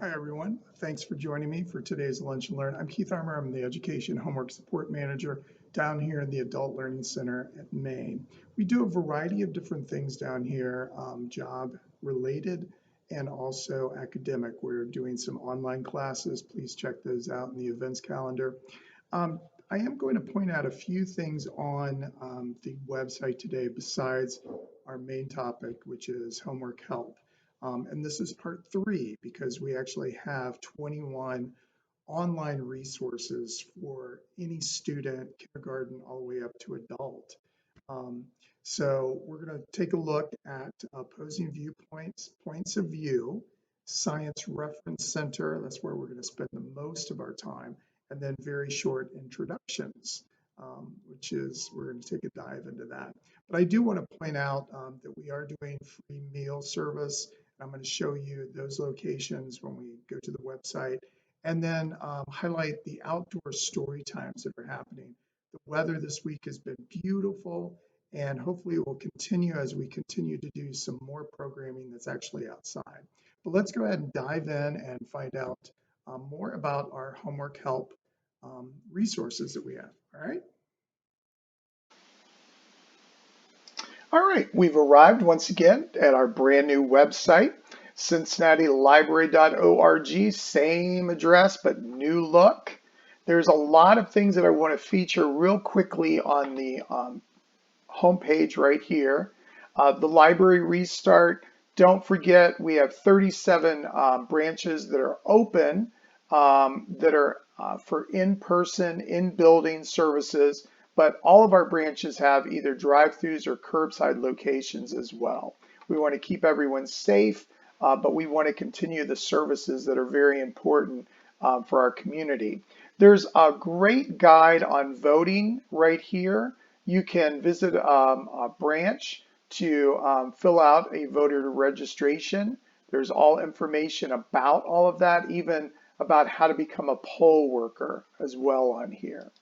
Hi, everyone. Thanks for joining me for today's Lunch and Learn. I'm Keith Armour. I'm the Education Homework Support Manager down here in the Adult Learning Center at Maine. We do a variety of different things down here, job related and also academic. We're doing some online classes. Please check those out in the events calendar. Um, I am going to point out a few things on the website today besides our main topic, which is homework help. And this is part 3 because we actually have 21 online resources for any student, kindergarten, all the way up to adult. Um, so we're going to take a look at opposing viewpoints, points of view, Science Reference Center, that's where we're going to spend the most of our time, and then very short introductions, which is, we're going to take a dive into that. But I do want to point out that we are doing free meal service. I'm going to show you those locations when we go to the website, and then highlight the outdoor story times that are happening. The weather this week has been beautiful, and hopefully it will continue as we continue to do some more programming that's actually outside. But let's go ahead and dive in and find out more about our homework help resources that we have. All right. All right, we've arrived once again at our brand new website, cincinnatilibrary.org, same address, but new look. There's a lot of things that I want to feature real quickly on the homepage right here. The library restart. Don't forget, we have 37 branches that are open that are for in-person, in-building services, but all of our branches have either drive-throughs or curbside locations as well. We want to keep everyone safe, but we want to continue the services that are very important for our community. There's a great guide on voting right here. You can visit a branch to fill out a voter registration. There's all information about all of that, even about how to become a poll worker as well on here.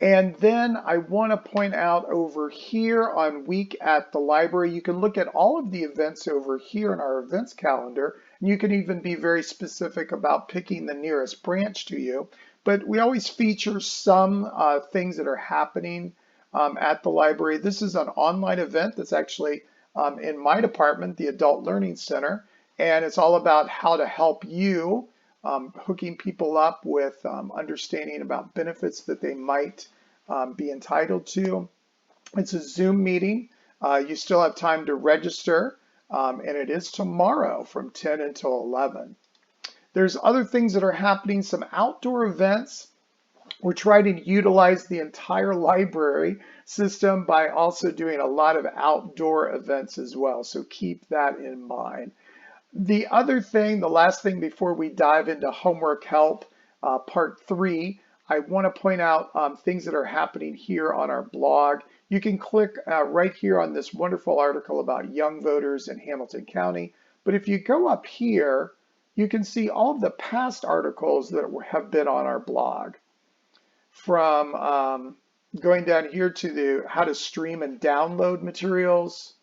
And then I want to point out over here on Week at the Library, you can look at all of the events over here in our events calendar, and you can even be very specific about picking the nearest branch to you. But we always feature some things that are happening at the library. This is an online event that's actually in my department, the Adult Learning Center, and it's all about how to help you, hooking people up with understanding about benefits that they might be entitled to. It's a Zoom meeting. You still have time to register, and it is tomorrow from 10 until 11. There's other things that are happening, some outdoor events. We're trying to utilize the entire library system by also doing a lot of outdoor events as well, so keep that in mind. The other thing, the last thing before we dive into homework help, part 3, I want to point out things that are happening here on our blog. You can click right here on this wonderful article about young voters in Hamilton County. But if you go up here, you can see all of the past articles that have been on our blog. From going down here to the how to stream and download materials,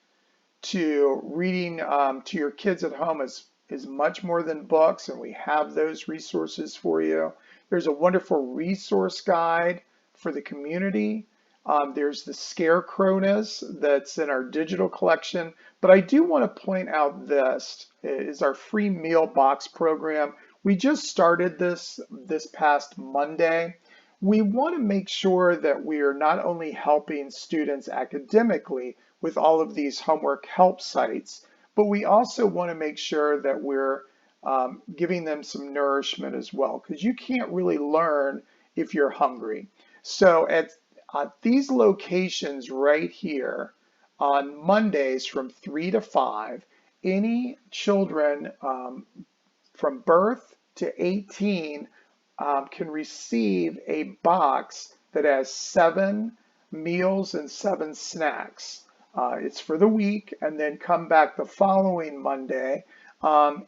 to reading to your kids at home is much more than books, and we have those resources for you. There's a wonderful resource guide for the community. There's the Scarecrowness that's in our digital collection. But I do want to point out this is our free meal box program. We just started this past Monday. We want to make sure that we are not only helping students academically with all of these homework help sites, but we also want to make sure that we're giving them some nourishment as well, because you can't really learn if you're hungry. So at these locations right here on Mondays from 3 to 5, any children from birth to 18 can receive a box that has 7 meals and 7 snacks. It's for the week, and then come back the following Monday.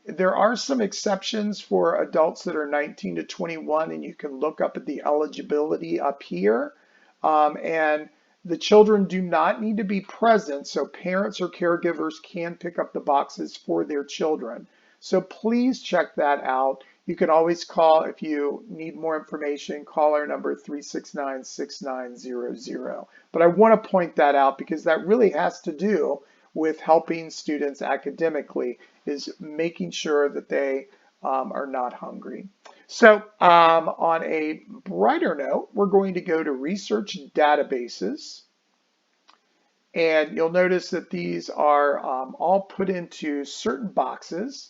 There are some exceptions for adults that are 19 to 21, and you can look up at the eligibility up here. And the children do not need to be present, so parents or caregivers can pick up the boxes for their children. So please check that out. You can always call if you need more information, call our number 369-6900. But I want to point that out because that really has to do with helping students academically, is making sure that they are not hungry. So on a brighter note, we're going to go to research databases. And you'll notice that these are all put into certain boxes.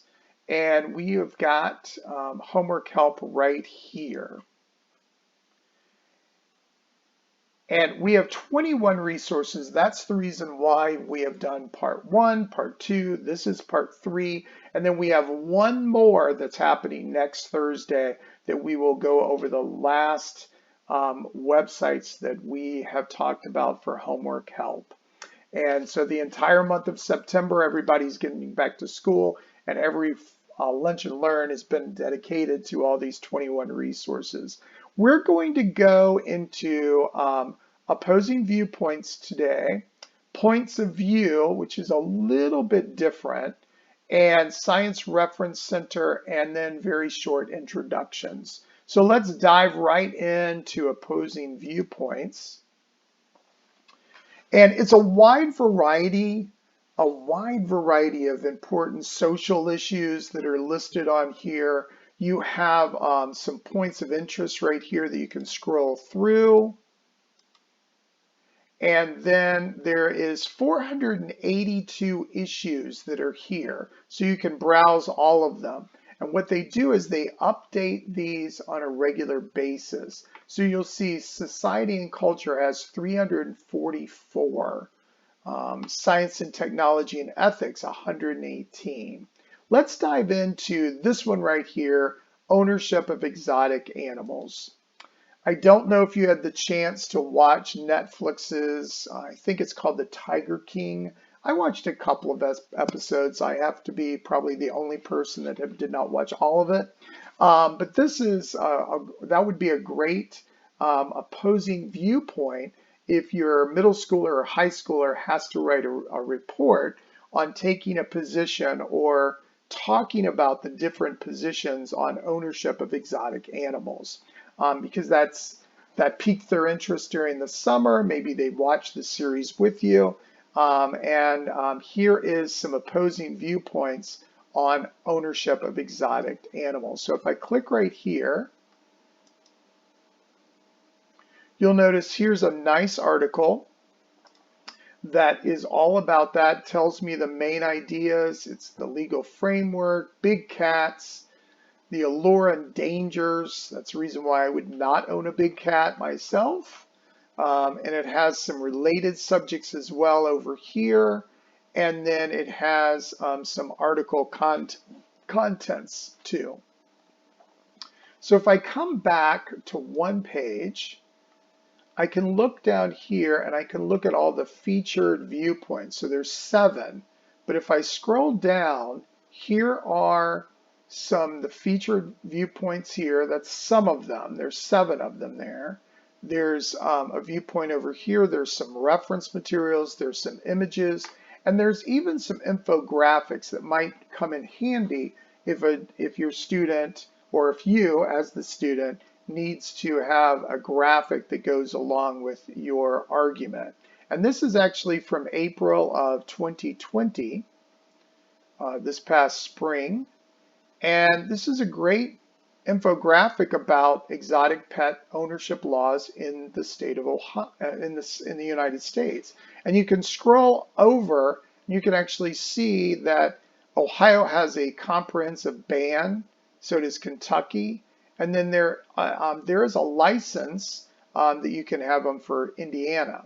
And we have got homework help right here. And we have 21 resources. That's the reason why we have done part 1, part 2, this is part 3, and then we have one more that's happening next Thursday that we will go over the last websites that we have talked about for homework help. And so the entire month of September, everybody's getting back to school, and every Lunch and Learn has been dedicated to all these 21 resources. We're going to go into opposing viewpoints today, points of view, which is a little bit different, and Science Reference Center, and then very short introductions. So let's dive right into opposing viewpoints. And it's a wide variety of important social issues that are listed on here. You have some points of interest right here that you can scroll through. And then there is 482 issues that are here. So you can browse all of them. And what they do is they update these on a regular basis. So you'll see society and culture has 344. Science and technology and ethics, 118. Let's dive into this one right here, ownership of exotic animals. I don't know if you had the chance to watch Netflix's, I think it's called The Tiger King. I watched a couple of episodes. I have to be probably the only person that did not watch all of it. But this is, that would be a great opposing viewpoint if your middle schooler or high schooler has to write a report on taking a position or talking about the different positions on ownership of exotic animals. Because that piqued their interest during the summer. Maybe they watched the series with you. Here is some opposing viewpoints on ownership of exotic animals. So if I click right here, you'll notice here's a nice article that is all about that. Tells me the main ideas. It's the legal framework, big cats, the allure and dangers. That's the reason why I would not own a big cat myself. And it has some related subjects as well over here. And then it has some article contents too. So if I come back to one page, I can look down here and I can look at all the featured viewpoints. So there's 7. But if I scroll down, here are the featured viewpoints here. That's some of them. There's 7 of them there. There's a viewpoint over here. There's some reference materials. There's some images. And there's even some infographics that might come in handy if your student, or if you as the student, needs to have a graphic that goes along with your argument. And this is actually from April of 2020, this past spring. And this is a great infographic about exotic pet ownership laws in the state of Ohio, in the United States. And you can scroll over, and you can actually see that Ohio has a comprehensive ban, so does Kentucky. And then there is a license that you can have them for Indiana.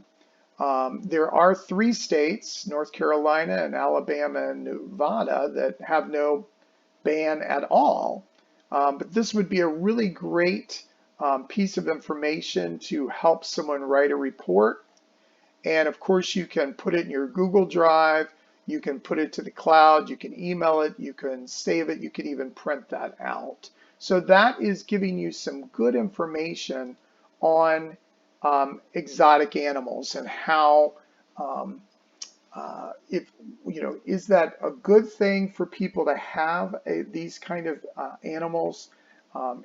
There are 3 states, North Carolina and Alabama and Nevada, that have no ban at all. But this would be a really great piece of information to help someone write a report. And of course, you can put it in your Google Drive, you can put it to the cloud, you can email it, you can save it, you can even print that out. So that is giving you some good information on exotic animals and how if is that a good thing for people to have these kind of animals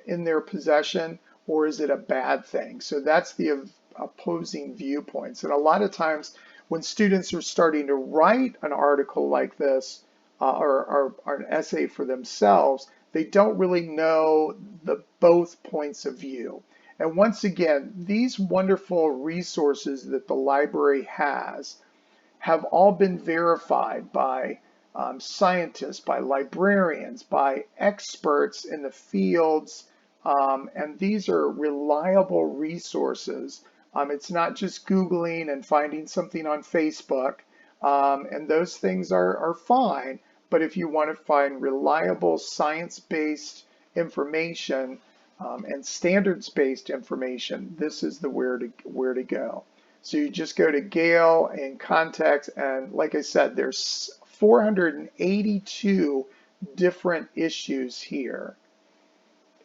in their possession, or is it a bad thing? So that's the opposing viewpoints. And a lot of times when students are starting to write an article like this or an essay for themselves, they don't really know the both points of view. And once again, these wonderful resources that the library has have all been verified by scientists, by librarians, by experts in the fields, and these are reliable resources. It's not just Googling and finding something on Facebook, and those things are fine, but if you want to find reliable science-based information and standards-based information, this is the where to go. So you just go to Gale and Context, and like I said, there's 482 different issues here.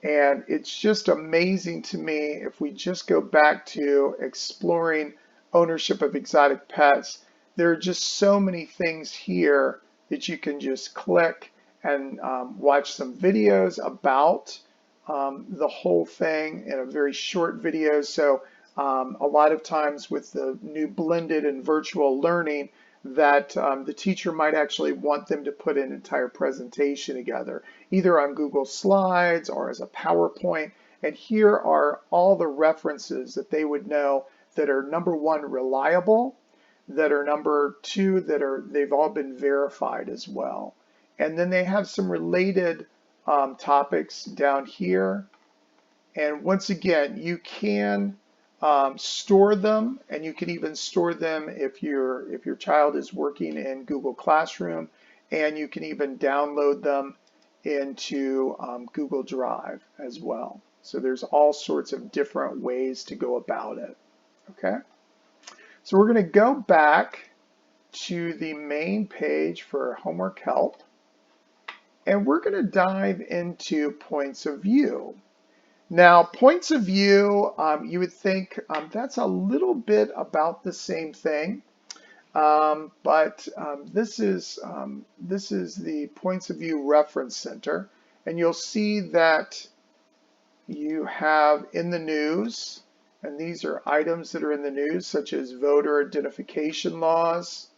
And it's just amazing to me if we just go back to exploring ownership of exotic pets. There are just so many things here that you can just click and watch some videos about the whole thing in a very short video. So a lot of times with the new blended and virtual learning, that the teacher might actually want them to put an entire presentation together, either on Google Slides or as a PowerPoint. And here are all the references that they would know that are number one, reliable, that are number two, they've all been verified as well. And then they have some related topics down here. And once again, you can store them, and you can even store them if your child is working in Google Classroom, and you can even download them into Google Drive as well. So there's all sorts of different ways to go about it. Okay, so we're going to go back to the main page for homework help, and we're going to dive into points of view. Now, points of view, you would think that's a little bit about the same thing, but this is the Points of View Reference Center, and you'll see that you have in the news, and these are items that are in the news, such as voter identification laws.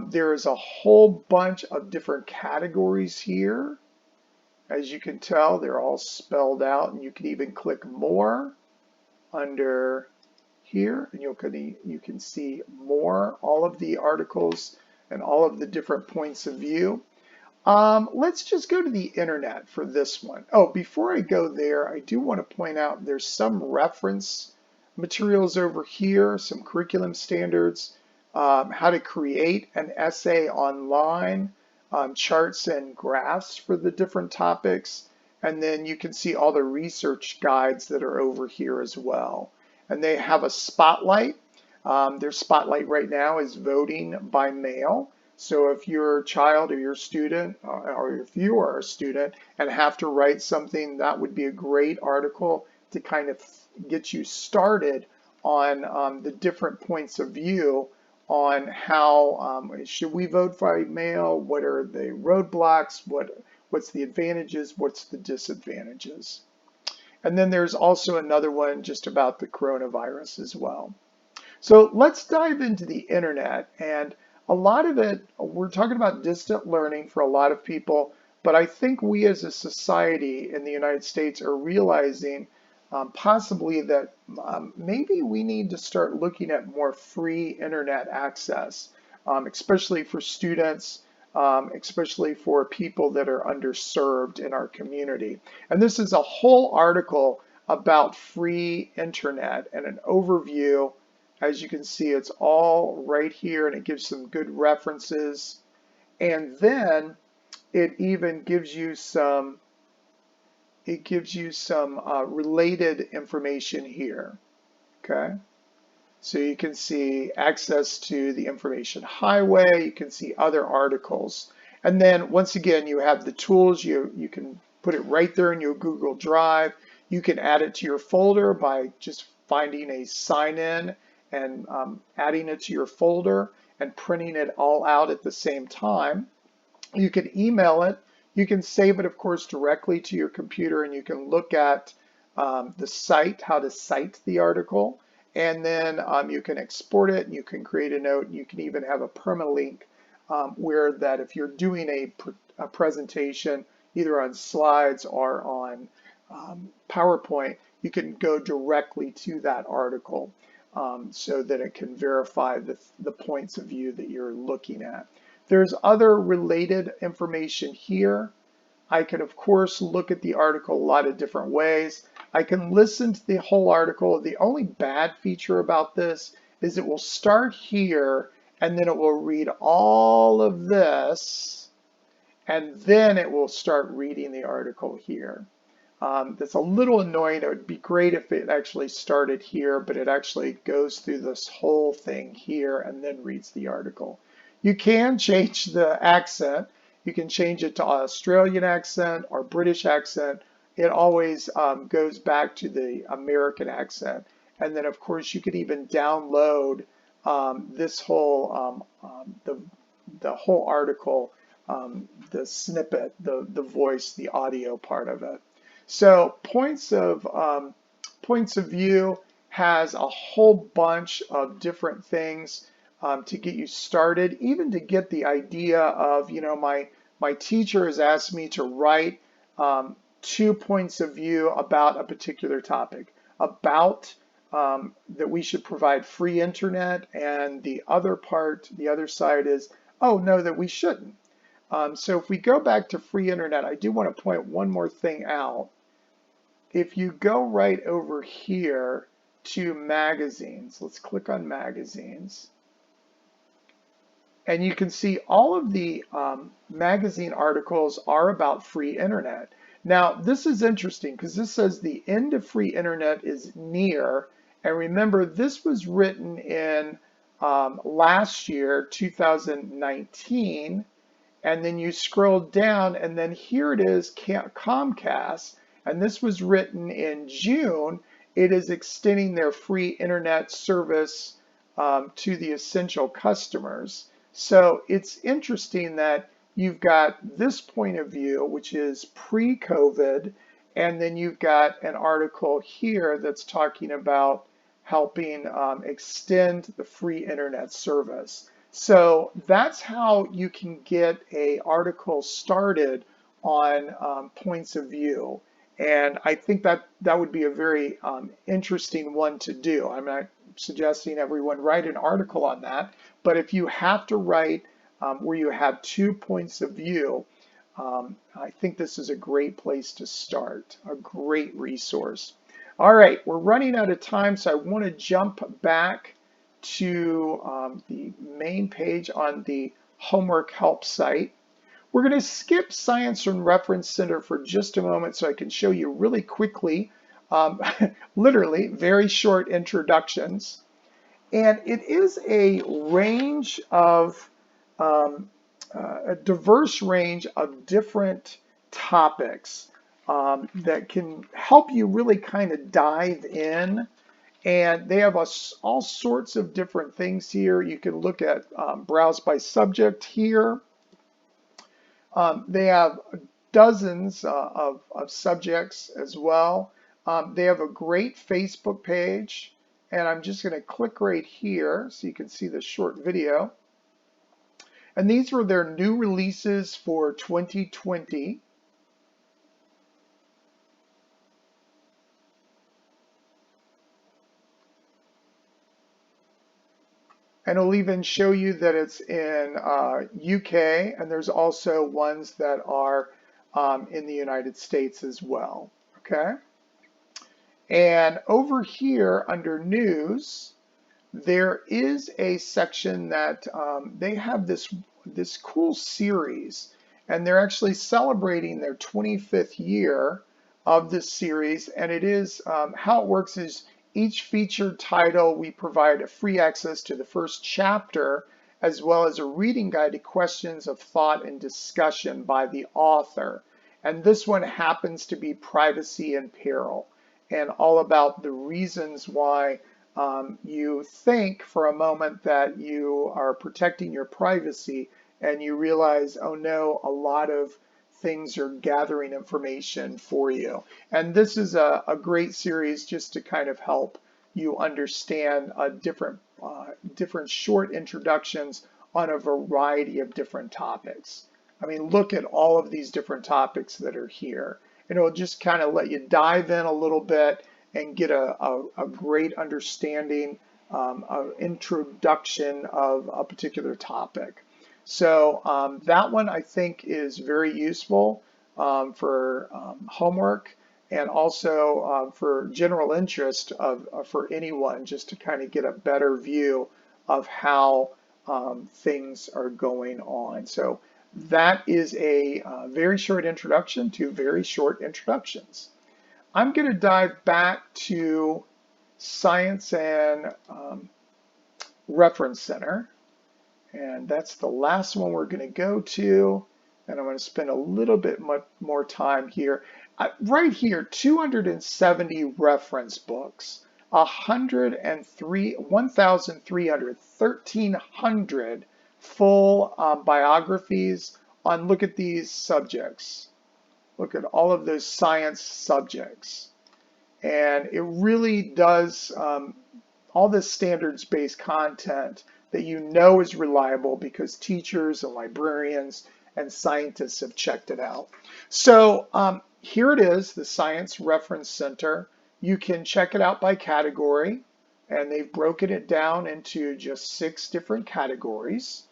There is a whole bunch of different categories here. As you can tell, they're all spelled out, and you can even click more under here, and you can see more, all of the articles and all of the different points of view. Let's just go to the internet for this one. Oh, before I go there, I do want to point out there's some reference materials over here, some curriculum standards, how to create an essay online, charts and graphs for the different topics, and then you can see all the research guides that are over here as well. And they have a spotlight. Their spotlight right now is voting by mail. So if you're a child or you're a student, or if you are a student and have to write something, that would be a great article to kind of get you started on the different points of view on how should we vote by mail, what are the roadblocks, what's the advantages, what's the disadvantages. And then there's also another one just about the coronavirus as well. So let's dive into the internet, and a lot of it, we're talking about distant learning for a lot of people, but I think we as a society in the United States are realizing possibly that maybe we need to start looking at more free internet access, especially for students, especially for people that are underserved in our community. And this is a whole article about free internet and an overview. As you can see, it's all right here, and it gives some good references. And then it even gives you some related information here. Okay, so you can see access to the information highway, you can see other articles, and then once again you have the tools. You can put it right there in your Google Drive. You can add it to your folder by just finding a sign in and adding it to your folder, and printing it all out at the same time. You can email it. You can save it, of course, directly to your computer, and you can look at the site, how to cite the article, and then you can export it, and you can create a note, and you can even have a permalink where that if you're doing a presentation, either on slides or on PowerPoint, you can go directly to that article so that it can verify the points of view that you're looking at. There's other related information here. I can, of course, look at the article a lot of different ways. I can listen to the whole article. The only bad feature about this is it will start here and then it will read all of this and then it will start reading the article here. That's a little annoying. It would be great if it actually started here, but it actually goes through this whole thing here and then reads the article. You can change the accent. You can change it to Australian accent or British accent. It always goes back to the American accent. And then, of course, you can even download this whole, the whole article, the snippet, the voice, the audio part of it. So points of view has a whole bunch of different things to get you started, even to get the idea of, you know, my teacher has asked me to write 2 points of view about a particular topic, about that we should provide free internet, and the other part, the other side is, oh no, that we shouldn't. So if we go back to free internet, I do want to point one more thing out. If you go right over here to magazines, let's click on magazines. And you can see all of the magazine articles are about free internet. Now, this is interesting because this says the end of free internet is near. And remember, this was written in last year, 2019. And then you scroll down, and then here it is, Comcast. And this was written in June. It is extending their free internet service to the essential customers. So it's interesting that you've got this point of view, which is pre-COVID, and then you've got an article here that's talking about helping extend the free internet service. So that's how you can get an article started on points of view. And I think that would be a very interesting one to do. I'm not suggesting everyone write an article on that, but if you have to write where you have 2 points of view, I think this is a great place to start, a great resource. All right, we're running out of time, so I want to jump back to the main page on the Homework Help site. We're going to skip Science and Reference Center for just a moment so I can show you really quickly, literally very short introductions. And it is a range of, a diverse range of different topics that can help you really kind of dive in. And they have all sorts of different things here. You can look at browse by subject here. They have dozens of subjects as well. They have a great Facebook page, and I'm just going to click right here so you can see the short video. And these were their new releases for 2020. And it'll even show you that it's in UK, and there's also ones that are in the United States as well, okay? And over here under news, there is a section that they have this cool series, and they're actually celebrating their 25th year of this series. And it is, how it works is each featured title, we provide a free access to the first chapter, as well as a reading guide to questions of thought and discussion by the author. And this one happens to be Privacy in Peril, and all about the reasons why you think for a moment that you are protecting your privacy, and you realize, oh no, a lot of things are gathering information for you. And this is a great series just to kind of help you understand different short introductions on a variety of different topics. I mean, look at all of these different topics that are here. And it'll just kind of let you dive in a little bit and get a great understanding, an introduction of a particular topic. So that one I think is very useful for homework, and also for general interest for anyone, just to kind of get a better view of how things are going on. So that is a very short introduction to very short introductions. I'm going to dive back to Science and Reference Center, and that's the last one we're going to go to, and I'm going to spend a little bit more time here. Right here, 270 reference books, 1,300, 1,300 full biographies on, look at these subjects. Look at all of those science subjects. And it really does all this standards-based content that you know is reliable because teachers and librarians and scientists have checked it out. So here it is, the Science Reference Center. You can check it out by category, and they've broken it down into just 6 different categories.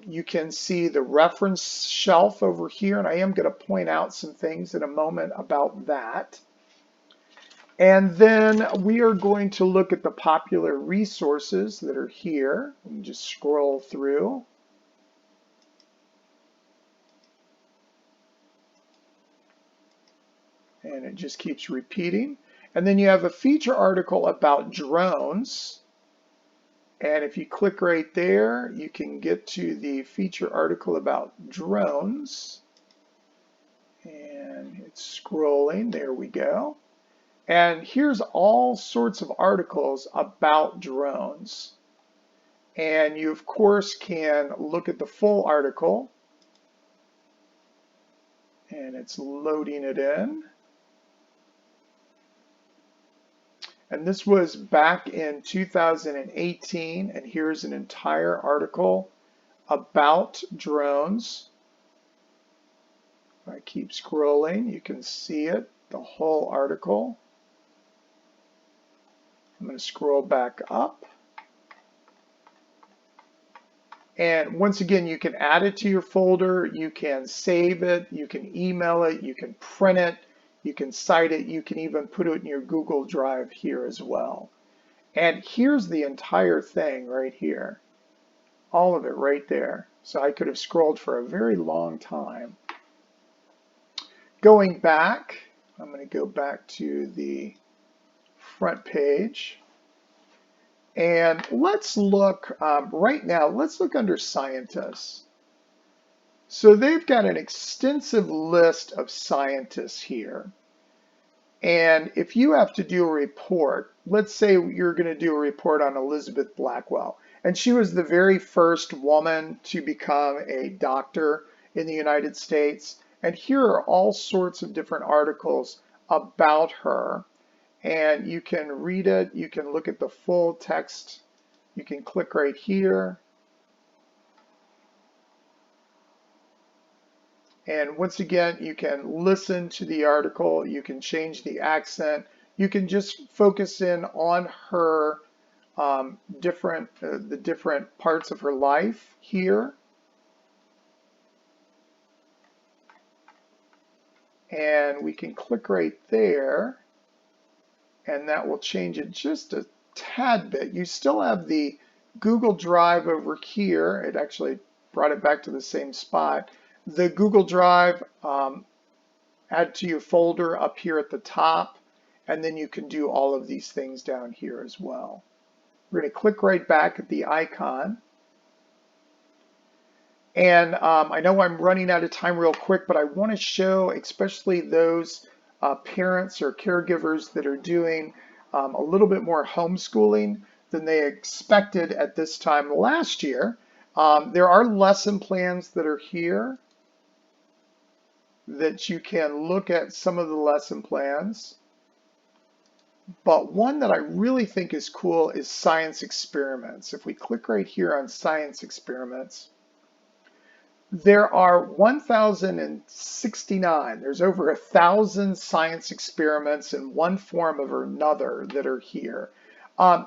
You can see the reference shelf over here, and I am going to point out some things in a moment about that. And then we are going to look at the popular resources that are here, and just scroll through. And it just keeps repeating. And then you have a feature article about drones. And if you click right there, you can get to the feature article about drones. And it's scrolling, there we go. And here's all sorts of articles about drones. And you, of course, can look at the full article. And it's loading it in. And this was back in 2018, and here's an entire article about drones. If I keep scrolling, you can see it, the whole article. I'm going to scroll back up. And once again, you can add it to your folder, you can save it, you can email it, you can print it, you can cite it, you can even put it in your Google Drive here as well. And here's the entire thing right here. All of it right there. So I could have scrolled for a very long time. Going back, I'm going to go back to the front page. And let's look, right now, let's look under scientists. So they've got an extensive list of scientists here. And if you have to do a report, let's say you're going to do a report on Elizabeth Blackwell, and she was the very first woman to become a doctor in the United States. And here are all sorts of different articles about her. And you can read it, you can look at the full text, you can click right here. And once again, you can listen to the article, you can change the accent, you can just focus in on her the different parts of her life here. And we can click right there, and that will change it just a tad bit. You still have the Google Drive over here. It actually brought it back to the same spot. The Google Drive, add to your folder up here at the top, and then you can do all of these things down here as well. We're going to click right back at the icon. And I know I'm running out of time real quick, but I want to show especially those parents or caregivers that are doing a little bit more homeschooling than they expected at this time last year. There are lesson plans that are here that you can look at some of the lesson plans. But one that I really think is cool is science experiments. If we click right here on science experiments, there are 1,069. There's over 1,000 science experiments in one form or another that are here.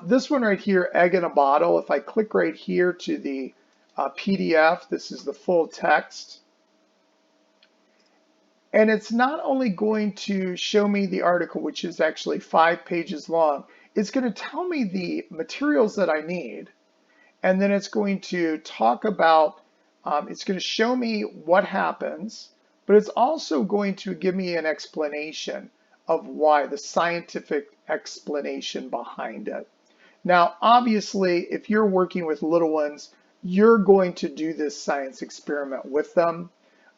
This one right here, egg in a bottle, if I click right here to the PDF, this is the full text. And it's not only going to show me the article, which is actually 5 pages long, it's going to tell me the materials that I need. And then it's going to talk about, it's going to show me what happens, but it's also going to give me an explanation of why, the scientific explanation behind it. Now, obviously, if you're working with little ones, you're going to do this science experiment with them.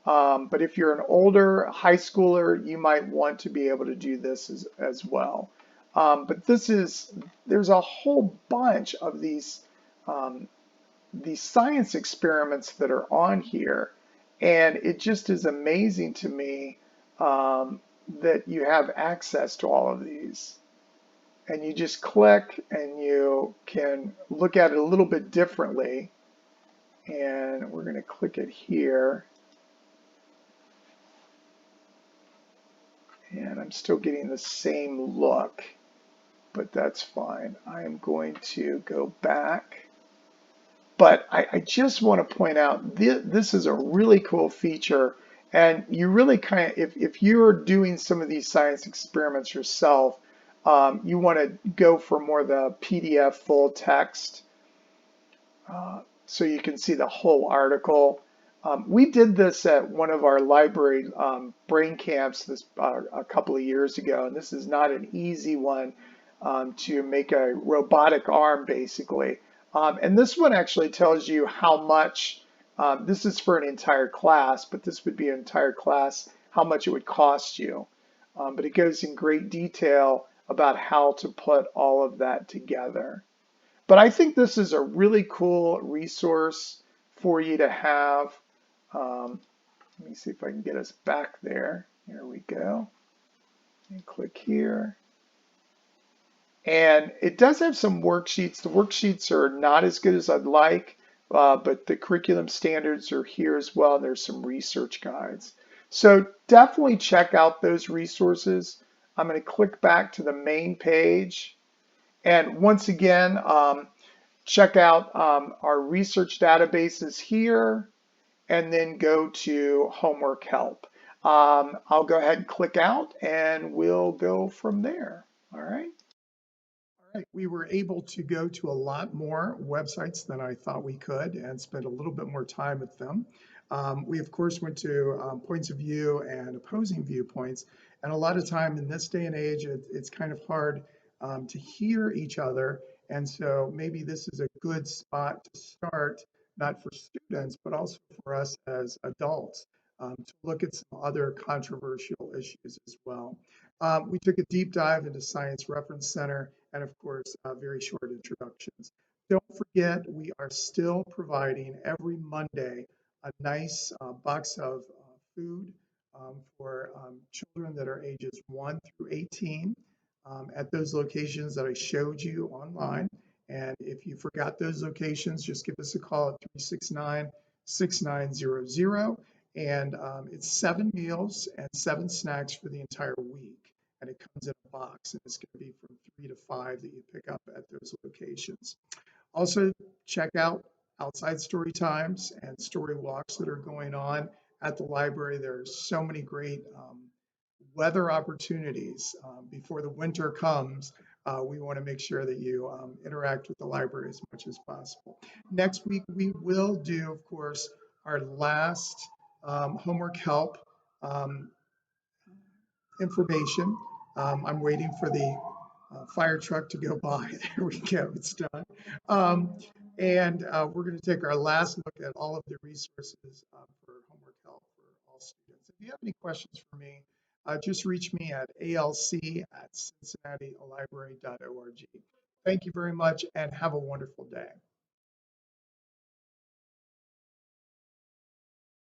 But if you're an older high schooler, you might want to be able to do this as well. But there's a whole bunch of these science experiments that are on here, and it just is amazing to me that you have access to all of these. And you just click and you can look at it a little bit differently. And we're going to click it here. And I'm still getting the same look, but that's fine. I'm going to go back. But I just want to point out this is a really cool feature. And you really kind of, if you're doing some of these science experiments yourself, you want to go for more the PDF full text so you can see the whole article. We did this at one of our library brain camps a couple of years ago, and this is not an easy one to make a robotic arm, basically. And this one actually tells you how much, this is for an entire class, but this would be an entire class, how much it would cost you. But it goes in great detail about how to put all of that together. But I think this is a really cool resource for you to have. Let me see if I can get us back there. Here we go. And click here. And it does have some worksheets. The worksheets are not as good as I'd like, but the curriculum standards are here as well. There's some research guides. So definitely check out those resources. I'm going to click back to the main page. And once again, check out our research databases here, and then go to homework help. I'll go ahead and click out, and we'll go from there. All right. All right, we were able to go to a lot more websites than I thought we could and spend a little bit more time with them. We, of course, went to points of view and opposing viewpoints. And a lot of time in this day and age, it's kind of hard to hear each other. And so maybe this is a good spot to start, not for students, but also for us as adults, to look at some other controversial issues as well. We took a deep dive into Science Reference Center and, of course, very short introductions. Don't forget, we are still providing every Monday a nice box of food for children that are ages 1 through 18 at those locations that I showed you online. And if you forgot those locations, just give us a call at 369-6900. And it's 7 meals and 7 snacks for the entire week. And it comes in a box, and it's going to be from 3 to 5 that you pick up at those locations. Also, check out outside story times and story walks that are going on at the library. There's so many great weather opportunities. Before the winter comes, we want to make sure that you interact with the library as much as possible. Next week, we will do, of course, our last homework help information. I'm waiting for the fire truck to go by. There we go, it's done. And we're going to take our last look at all of the resources for homework help for all students. If you have any questions for me, just reach me at alc@cincinnatilibrary.org. Thank you very much and have a wonderful day.